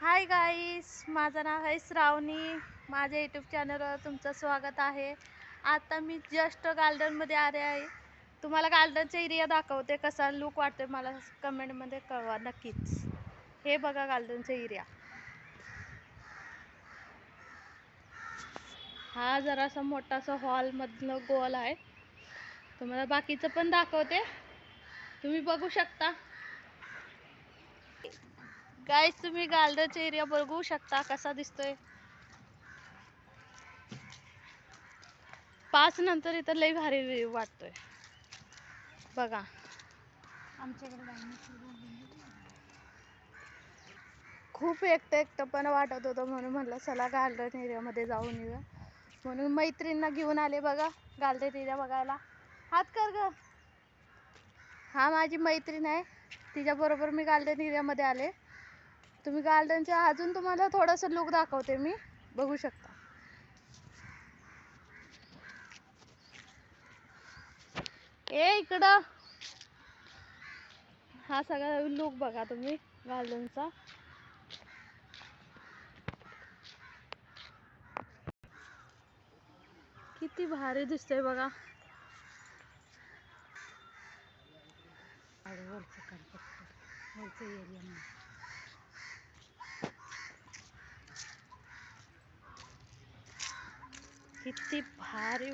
Hi guys, माझं नाव आहे श्रावणी. माझ्या यूट्यूब चॅनलवर तुमचं स्वागत आहे. आता मी जस्ट गार्डनमध्ये आले आहे. तुम्हाला गार्डनचा एरिया दाखवते, कसा लुक वाटते मला कमेंटमध्ये कळवा नक्कीच. हे बघा गार्डनचा एरिया. हा जरासा मोठासा हॉलमधनं गोल आहे. तुम्हाला बाकीचं पण दाखवते, तुम्ही बघू शकता. गाईस, तुम्ही गार्डनचा एरिया बघू शकता कसा दिसतोय. 5 नंतर इथं लई भारी वाटतोय बघा. खूप एकटं पण वाटत होतं, म्हणून म्हटलं चला गार्डन एरियामध्ये जाऊन येऊया. म्हणून मैत्रिणींना घेऊन आले बघा गार्डन एरिया बघायला. हात कर ग. हा माझी मैत्रीण आहे, तिच्याबरोबर मी गार्डन एरियामध्ये आले. तुम्ही गार्डनच्या अजून तुम्हाला थोडंसं लुक दाखवते मी, बघू शकता. ए इकडं, हा सगळा लुक बघा तुम्ही गार्डनचा. किती भारी दिसतंय बघा. किती भारी